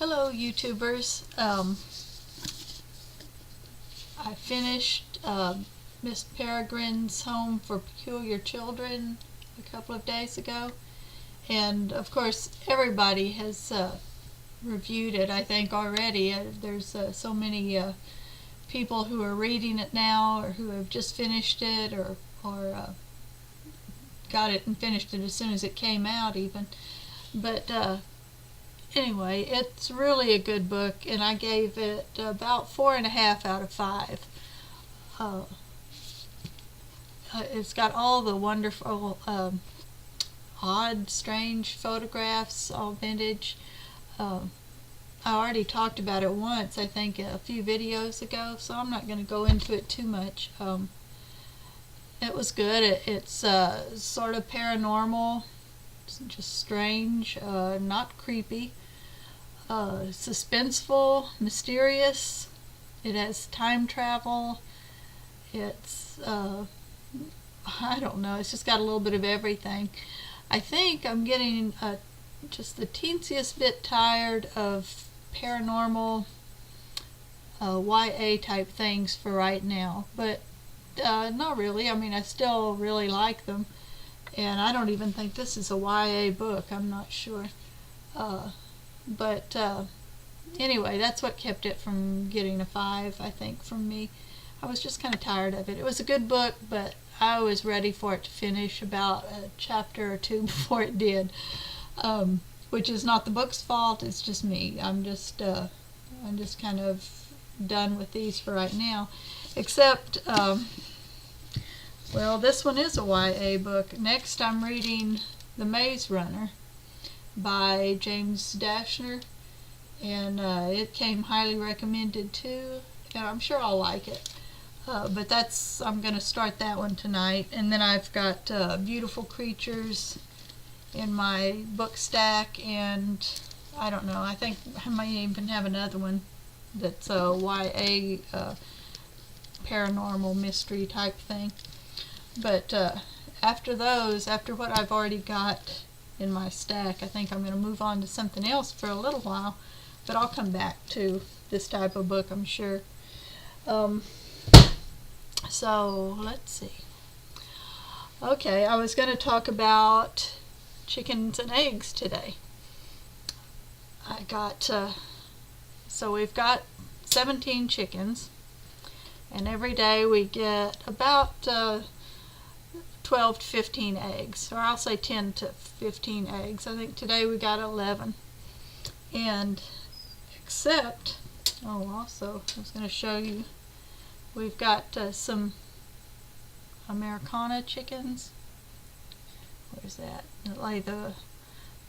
Hello, YouTubers. I finished Miss Peregrine's Home for Peculiar Children a couple of days ago, and of course, everybody has reviewed it, I think, already. There's so many people who are reading it now, or who have just finished it, or got it and finished it as soon as it came out, even. But anyway, it's really a good book, and I gave it about 4.5 out of 5. Uh, it's got all the wonderful, odd, strange photographs, all vintage. I already talked about it once, I think, a few videos ago, so I'm not going to go into it too much. It was good. It's sort of paranormal, just strange, not creepy. Suspenseful, mysterious. It has time travel. It's, I don't know, it's just got a little bit of everything. I think I'm getting just the teensiest bit tired of paranormal YA type things for right now, but not really. I mean, I still really like them, and I don't even think this is a YA book. I'm not sure. But anyway, that's what kept it from getting a 5, I think, from me. I was just kind of tired of it. It was a good book, but I was ready for it to finish about a chapter or two before it did, which is not the book's fault. It's just me. I'm just kind of done with these for right now, except well, this one is a YA book. Next, I'm reading The Maze Runner by James Dashner, and it came highly recommended too, and I'm sure I'll like it. But I'm going to start that one tonight, and then I've got Beautiful Creatures in my book stack, and I don't know, I think I might even have another one that's a YA paranormal mystery type thing. But after those, after what I've already got in my stack, I think I'm going to move on to something else for a little while, but I'll come back to this type of book, I'm sure. So let's see. Okay, I was going to talk about chickens and eggs today. I got so we've got 17 chickens, and every day we get about 12 to 15 eggs, or I'll say 10 to 15 eggs. I think today we got 11. And except, also I was going to show you, we've got some Americana chickens. Where's that? They lay the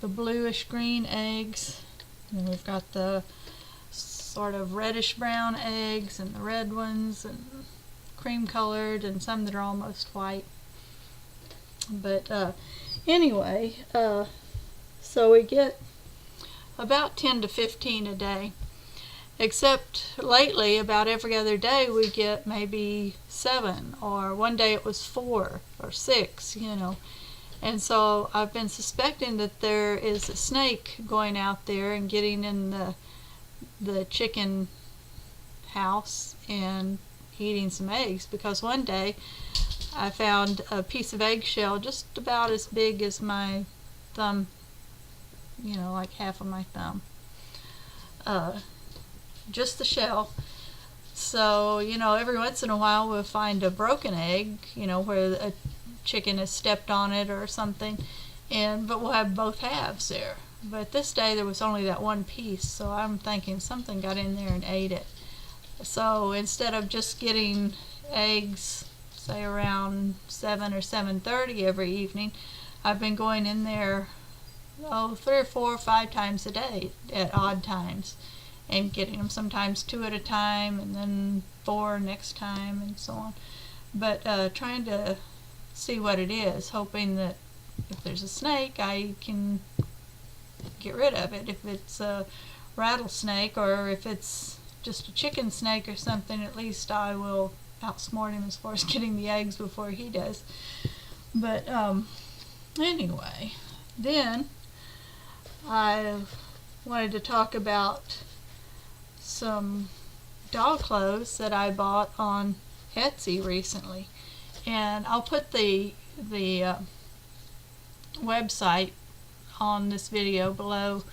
bluish green eggs, and we've got the sort of reddish brown eggs, and the red ones, and cream colored, and some that are almost white. But anyway, so we get about 10 to 15 a day, except lately about every other day we get maybe 7, or one day it was 4 or 6, and so I've been suspecting that there is a snake going out there and getting in the chicken house and eating some eggs, because one day I found a piece of eggshell just about as big as my thumb, like half of my thumb. Just the shell. So, every once in a while we'll find a broken egg, where a chicken has stepped on it or something, but we'll have both halves there. But this day there was only that one piece, so I'm thinking something got in there and ate it. So instead of just getting eggs, say around 7 or 7:30 every evening, I've been going in there 3 or 4 or 5 times a day at odd times, and getting them, sometimes 2 at a time, and then 4 next time, and so on. But trying to see what it is, hoping that if there's a snake I can get rid of it. If it's a rattlesnake, or if it's just a chicken snake or something, at least I will outsmart him as far as getting the eggs before he does. But anyway, then I wanted to talk about some doll clothes that I bought on Etsy recently, and I'll put the website on this video below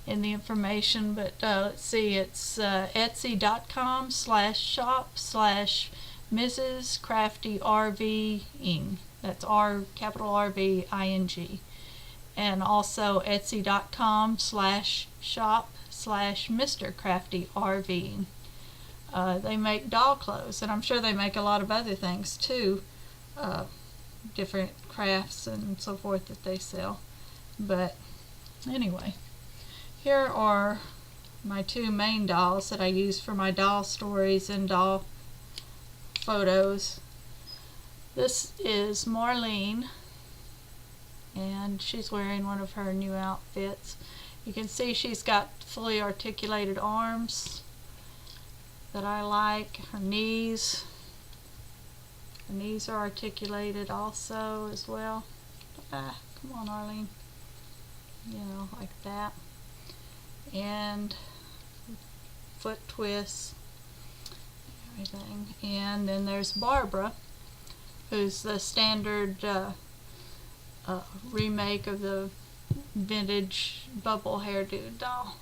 in the information, but let's see, it's etsy.com/shop/Mrs. Crafty RVing. That's capital RVING. And also etsy.com/shop/Mr. Crafty RVing. They make doll clothes, and I'm sure they make a lot of other things too, different crafts and so forth that they sell. But anyway, here are my two main dolls that I use for my doll stories and doll photos. This is Marlene, and she's wearing one of her new outfits. You can see she's got fully articulated arms that I like. Her knees are articulated also as well. Come on, Arlene. You know, like that. And foot twists, everything. And then there's Barbara, who's the standard remake of the vintage bubble hairdo doll.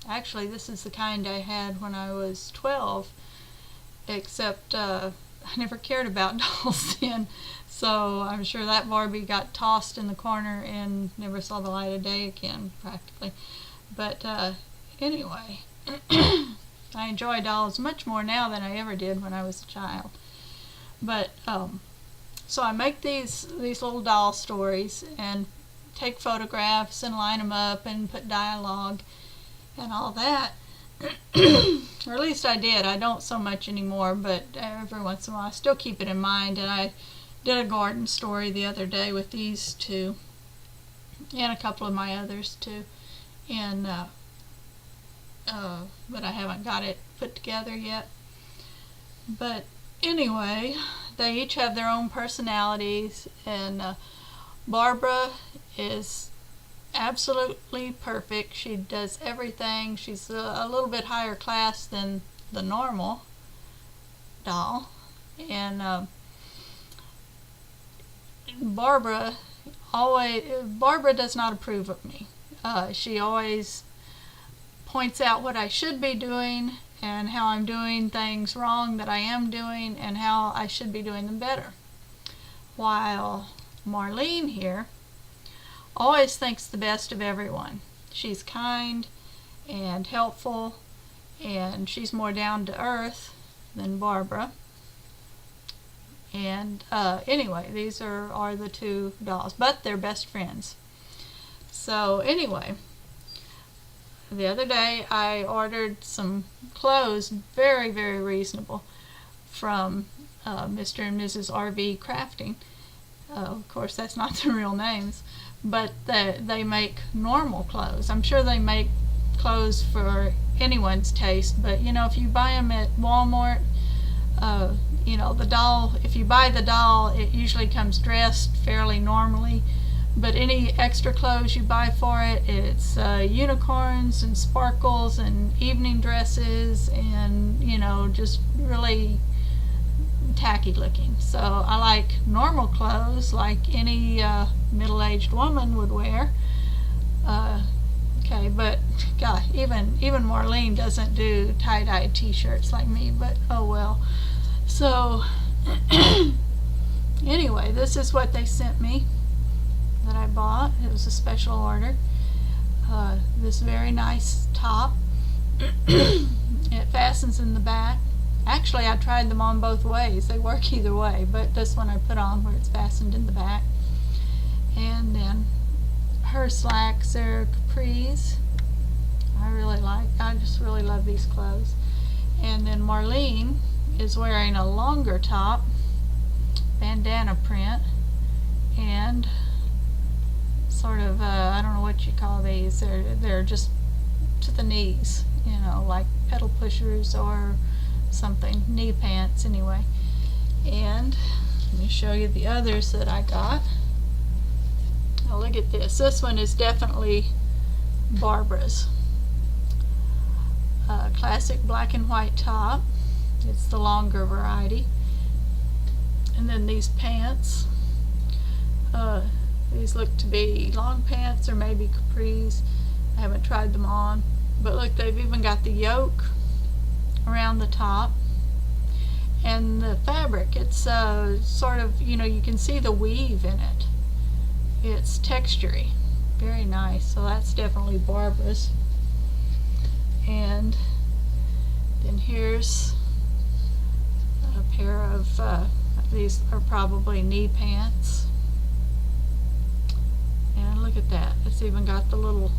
Actually, this is the kind I had when I was 12, except I never cared about dolls then, so I'm sure that Barbie got tossed in the corner and never saw the light of day again, practically. But anyway, I enjoy dolls much more now than I ever did when I was a child. But so I make these little doll stories and take photographs and line them up and put dialogue and all that. Or at least I did. I don't so much anymore, but every once in a while I still keep it in mind. And I did a garden story the other day with these two and a couple of my others too. And but I haven't got it put together yet. But anyway, they each have their own personalities, and Barbara is absolutely perfect. She does everything. She's a little bit higher class than the normal doll, and Barbara does not approve of me. She always points out what I should be doing and how I'm doing things wrong that I am doing and how I should be doing them better. While Marlene here always thinks the best of everyone. She's kind and helpful, and she's more down to earth than Barbara. And anyway, these are the two dolls, but they're best friends. So anyway, the other day I ordered some clothes, very, very reasonable, from Mr. and Mrs. RV Crafting. Of course, that's not the real names, but they make normal clothes. I'm sure they make clothes for anyone's taste, but you know, if you buy them at Walmart, you know, the doll, if you buy the doll, it usually comes dressed fairly normally. But any extra clothes you buy for it, it's unicorns and sparkles and evening dresses and, you know, just really tacky looking. So I like normal clothes like any middle-aged woman would wear. Okay, but God, even Marlene doesn't do tie-dye t-shirts like me, but oh well. So anyway, this is what they sent me that I bought. It was a special order. This very nice top. It fastens in the back. Actually, I tried them on both ways. They work either way, but this one I put on where it's fastened in the back. And then her slacks are capris. I just really love these clothes. And then Marlene is wearing a longer top, bandana print, and sort of, I don't know what you call these. They're just to the knees, you know, like pedal pushers or something, knee pants anyway. And let me show you the others that I got. Now look at this. This one is definitely Barbara's. classic black and white top. It's the longer variety. And then these pants. These look to be long pants or maybe capris. I haven't tried them on. But look, they've even got the yoke around the top. And the fabric, it's sort of, you can see the weave in it. It's textury. Very nice. So that's definitely Barbies. And then here's a pair of, these are probably knee pants. And look at that. It's even got the little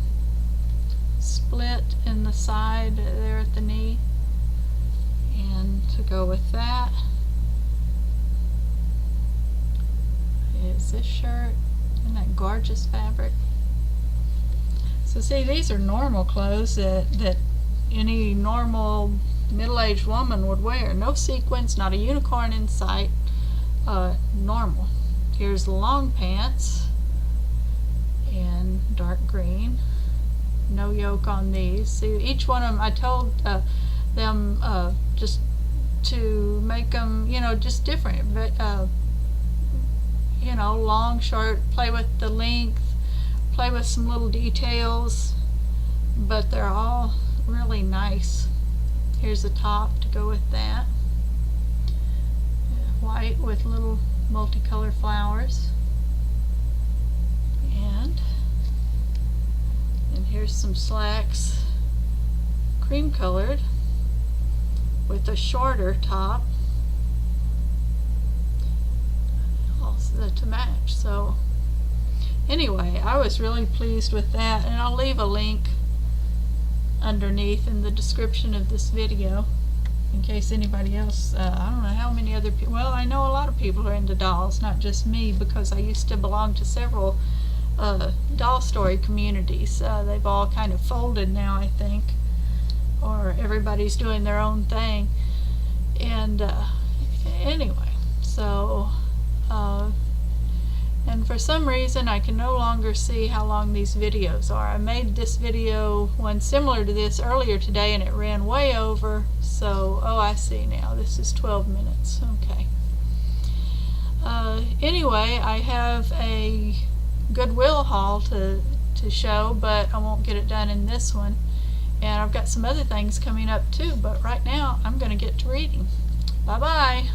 split in the side there at the knee. And to go with that is this shirt. Isn't that gorgeous fabric? So see, these are normal clothes that any normal middle-aged woman would wear. No sequins, not a unicorn in sight. Normal. Here's the long pants in dark green. No yoke on these. See, each one of them, I told them just to make them, just different. But long, short, play with the length, play with some little details, but they're all really nice. Here's the top to go with that. White with little multicolored flowers. And here's some slacks, cream colored, with a shorter top also to match. So anyway, I was really pleased with that, and I'll leave a link underneath in the description of this video in case anybody else, I don't know how many other people, well, I know a lot of people are into dolls, not just me, because I used to belong to several doll story communities. They've all kind of folded now, I think, or everybody's doing their own thing. And anyway, so and for some reason I can no longer see how long these videos are. I made this video, one similar to this, earlier today, and it ran way over. So, oh, I see now. This is 12 minutes. Okay. Anyway, I have a Goodwill haul to show, but I won't get it done in this one. And I've got some other things coming up too, but right now I'm going to get to reading. Bye-bye.